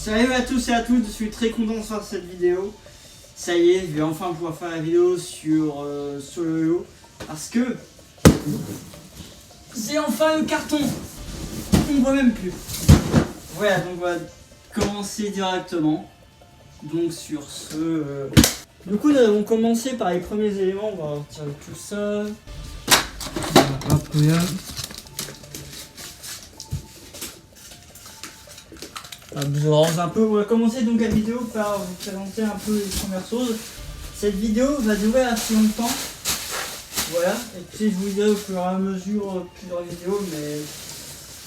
Salut à tous et à toutes, je suis très content de faire cette vidéo. Ça y est, je vais enfin pouvoir faire la vidéo sur le yo-yo. Parce que c'est enfin le carton. On ne voit même plus. Voilà, donc on va commencer directement. Donc sur ce... Du coup, nous allons commencer par les premiers éléments. On va retirer tout ça. Hop, là. Je range un peu. On va commencer donc la vidéo par vous présenter un peu les premières choses. Cette vidéo va durer assez longtemps. Voilà. Et puis je vous dirai au fur et à mesure plusieurs vidéos, mais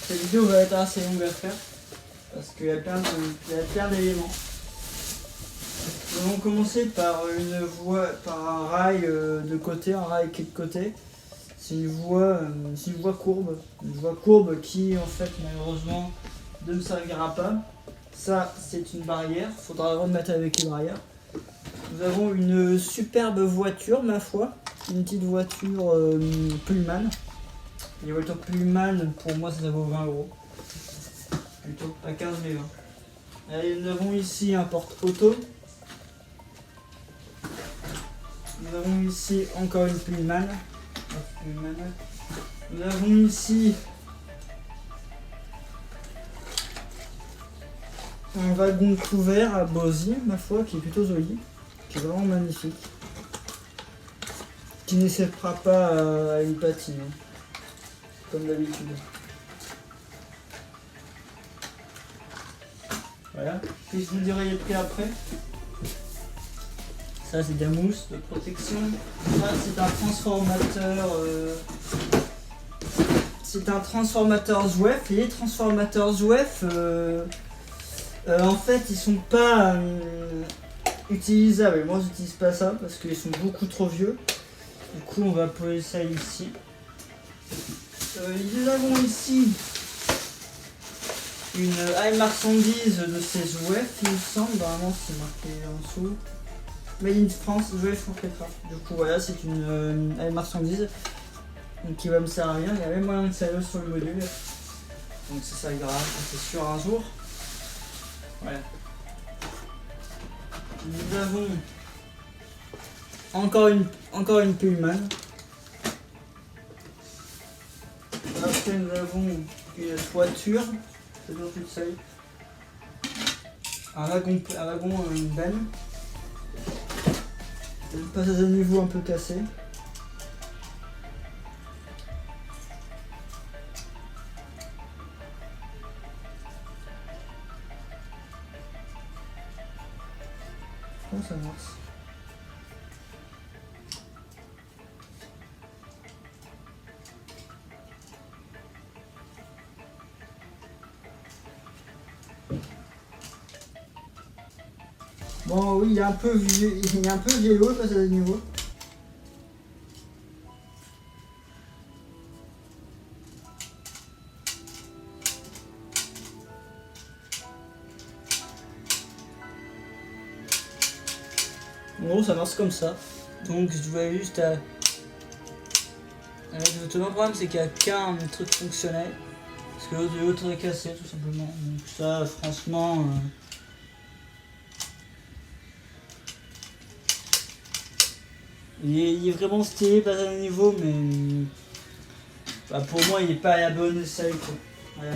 cette vidéo va être assez longue à faire parce qu'il y a plein d'éléments. Nous allons commencer par par un rail de côté, un rail qui est de côté. C'est une voie courbe. Une voie courbe qui en fait malheureusement ne me servira pas. Ça c'est une barrière, il faudra remettre avec les barrières. Nous avons une superbe voiture ma foi, une petite voiture Pullman. Les voitures Pullman pour moi ça vaut 20 €. Plutôt à 15 mais 20. Et nous avons ici un porte-auto. Nous avons ici encore une Pullman. Nous avons ici un wagon couvert à Bozy, ma foi, qui est plutôt joli, qui est vraiment magnifique, qui n'échappera pas à une patine, hein, comme d'habitude. Voilà, puis je vous dirai les prix après. Ça c'est de la mousse de protection. Ça c'est un transformateur. C'est un transformateur Zouef. Et les transformateurs Zouef, en fait, ils sont pas utilisables. Moi, j'utilise pas ça parce qu'ils sont beaucoup trop vieux. Du coup, on va poser ça ici. Nous avons ici une marchandise de ces Zouef, il me semble. Normalement, c'est marqué en dessous. Made in France, Zouef pour Petra. Du coup, voilà, c'est une marchandise qui va me servir à rien. Il y a même moyen de servir sur le module. Donc, ça servira, c'est sûr, un jour. Voilà. Nous avons encore une Pullman. Après nous avons une toiture, c'est dans toute seule. Un wagon, une benne. Le passage à niveau un peu cassé. Comment ça marche? Bon oui, il y a un peu vieillot le passage à niveau. En gros, ça marche comme ça. Donc, je dois juste à. Le problème, c'est qu'il n'y a qu'un truc fonctionnel. Parce que l'autre est cassé, tout simplement. Donc, ça, franchement. Il est vraiment stylé, pas à niveau, mais. Bah, pour moi, il n'est pas à la bonne échelle. Voilà.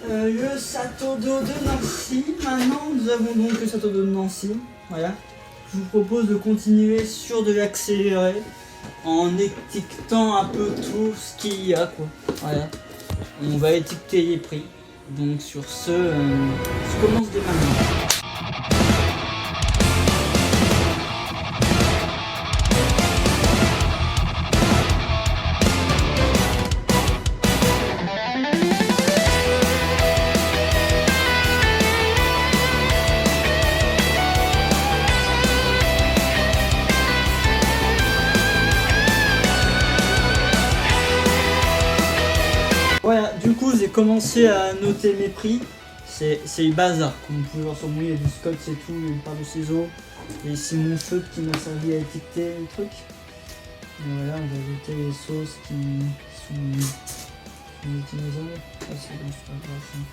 Le château d'eau de Nancy. Maintenant, nous avons donc le château d'eau de Nancy. Voilà. Je vous propose de continuer sur de l'accéléré en étiquetant un peu tout ce qu'il y a, quoi. Voilà. On va étiqueter les prix. Donc sur ce, je commence dès maintenant. Voilà, du coup j'ai commencé à noter mes prix. C'est le bazar, comme vous pouvez voir sur moi, il y a du scotch et tout, une part de ciseaux. Et ici mon feutre qui m'a servi à étiqueter le truc. Et voilà, on va ajouter les sauces qui sont utilisables. Ah, c'est bon, c'est pas grave.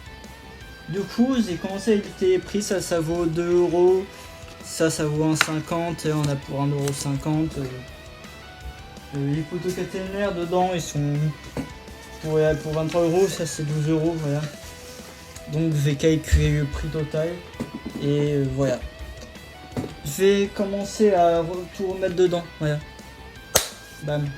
Du coup, j'ai commencé à éditer les prix. Ça vaut 2 €. Ça vaut 1,50 €. Et on a pour 1,50 €. Les poteaux caténaires dedans, ils sont pour 23 €. Ça, c'est 12 €. Voilà. Donc, je vais calculer le prix total. Et voilà. Je vais commencer à tout remettre dedans. Voilà. Bam.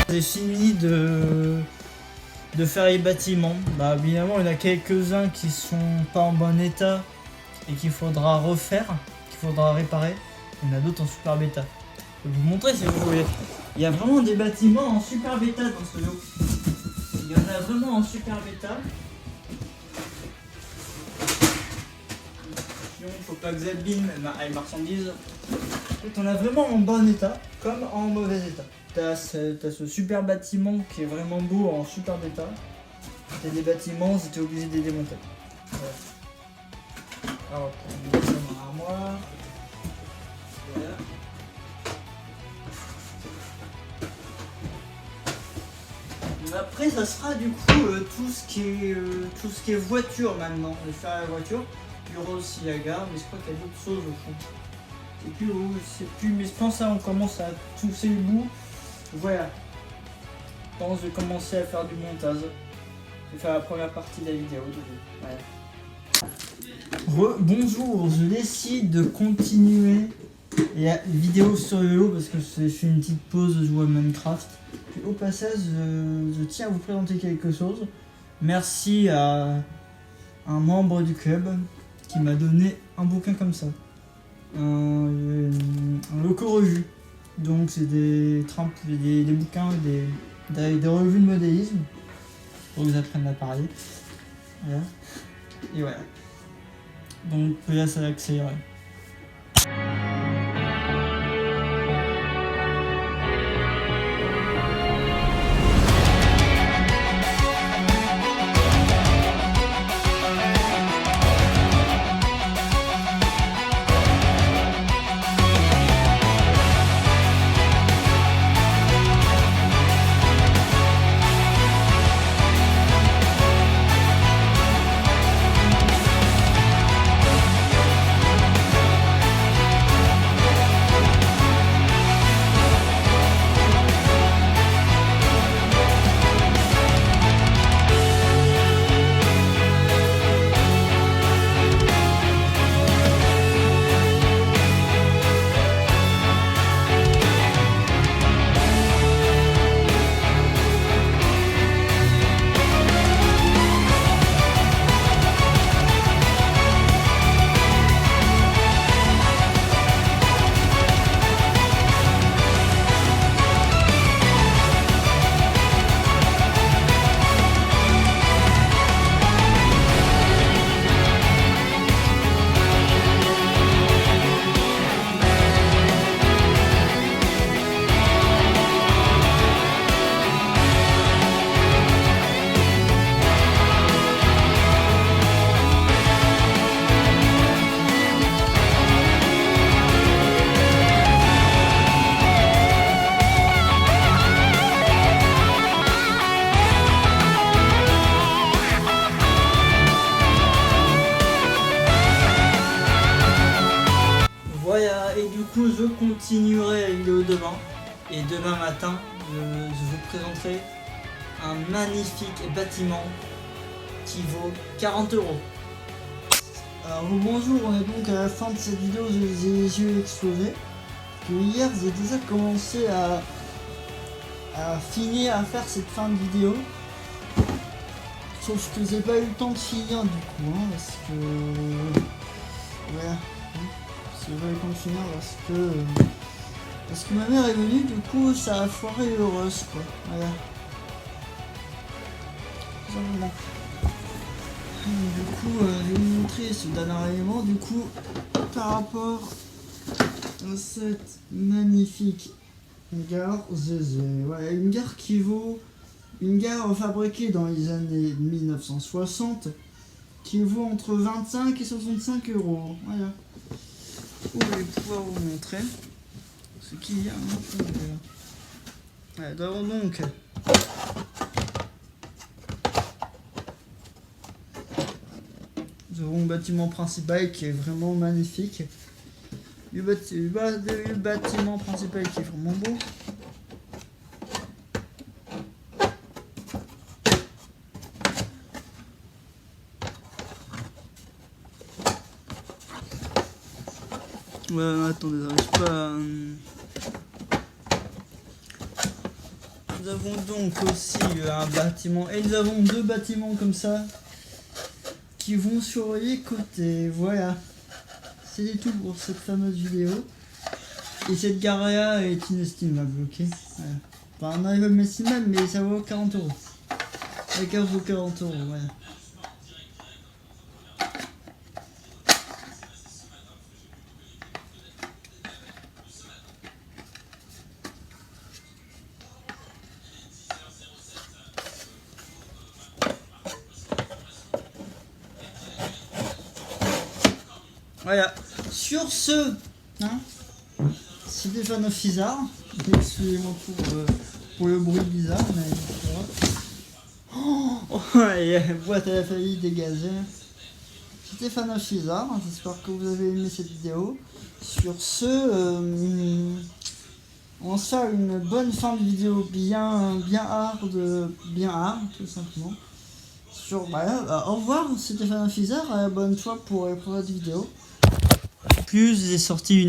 J'ai fini de faire les bâtiments. Bah, évidemment, il y en a quelques-uns qui sont pas en bon état et qu'il faudra refaire, qu'il faudra réparer. Il y en a d'autres en super bêta. Je vais vous montrer si vous voulez. Il y a vraiment des bâtiments en super bêta dans ce lot. Il y en a vraiment en super bêta. Faut pas que j'abîme les marchandises. On a vraiment en bon état comme en mauvais état. T'as ce super bâtiment qui est vraiment beau en super bêta. T'as des bâtiments, j'étais obligé de les démonter. Voilà. Alors, on met ça dans l'armoire. Voilà. Après, ça sera du coup tout ce qui est voiture maintenant. Je vais faire la voiture. Bureau aussi la gare, mais je crois qu'il y a d'autres choses au fond. C'est plus, mais je pense que on commence à tousser le bout. Voilà. Je pense que je vais commencer à faire du montage. Je vais faire la première partie de la vidéo. Voilà. Bonjour, je décide de continuer la vidéo sur le lot parce que je fais une petite pause de jouer à Minecraft. Puis au passage, je tiens à vous présenter quelque chose. Merci à un membre du club qui m'a donné un bouquin comme ça. Un loco revue. Donc c'est des bouquins, des revues de modélisme pour que vous apprennent à parler. Voilà. Et voilà. Donc là ça va accélérer. Et demain matin, je vous présenterai un magnifique bâtiment qui vaut 40 euros. Alors bonjour, on est donc à la fin de cette vidéo, j'ai les yeux explosés. Hier j'ai déjà commencé à finir à faire cette fin de vidéo. Sauf que j'ai pas eu le temps de finir du coup, hein, parce que... Voilà. J'ai pas eu le temps de finir parce que ma mère est venue, du coup ça a foiré le rush quoi. Voilà. Simplement. Du coup, je vais vous montrer ce dernier élément. Du coup, par rapport à cette magnifique gare ZZ, voilà, une gare qui vaut, une gare fabriquée dans les années 1960, qui vaut entre 25 et 65 euros. Voilà. Je vais pouvoir vous montrer ce qu'il y a. Voilà, nous avons donc le bâtiment principal qui est vraiment magnifique. Le bâtiment principal qui est vraiment beau. Ouais, attendez, j'arrive pas à... Nous avons donc aussi un bâtiment, et nous avons deux bâtiments comme ça qui vont sur les côtés. Voilà, c'est tout pour cette fameuse vidéo. Et cette gare est inestimable, ok. Voilà. Enfin, on arrive à l'estimable, mais ça vaut 40 euros. La carte vaut 40 euros, voilà. Voilà, sur ce, hein, c'était Fanofizard. Excusez-moi pour le bruit bizarre, mais oh, ouais, boîte à la famille dégagée. C'était Fanofizard, j'espère que vous avez aimé cette vidéo. Sur ce, on se fait une bonne fin de vidéo bien hard, tout simplement. Voilà, au revoir, c'était Fanofizard, bonne fois pour les prochaines vidéos. Plus j'ai sorti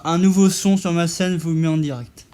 un nouveau son sur ma scène, vous le mets en direct.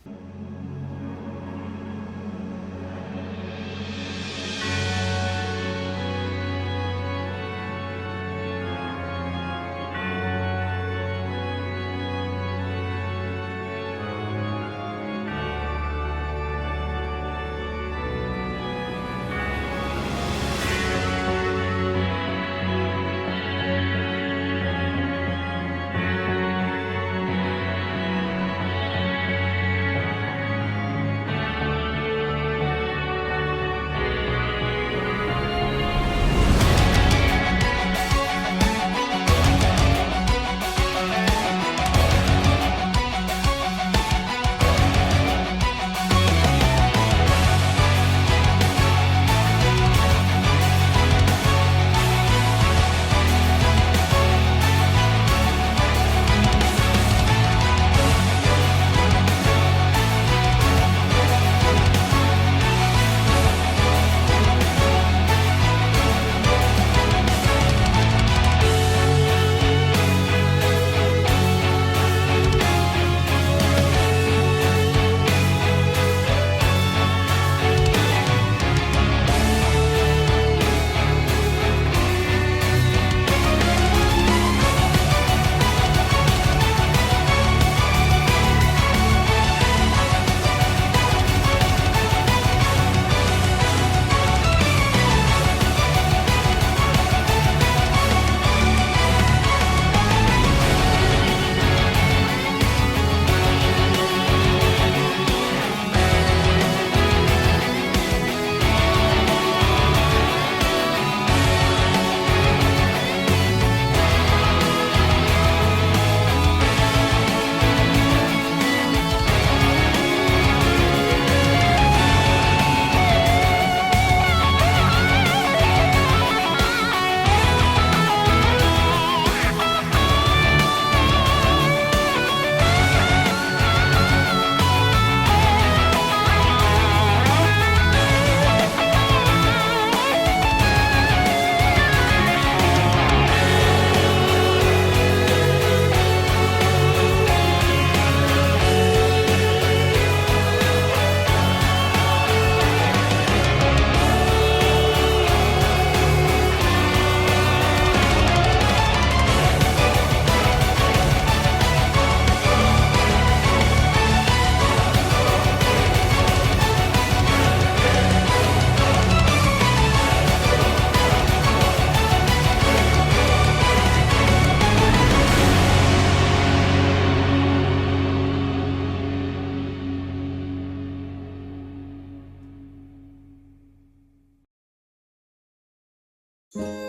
Thank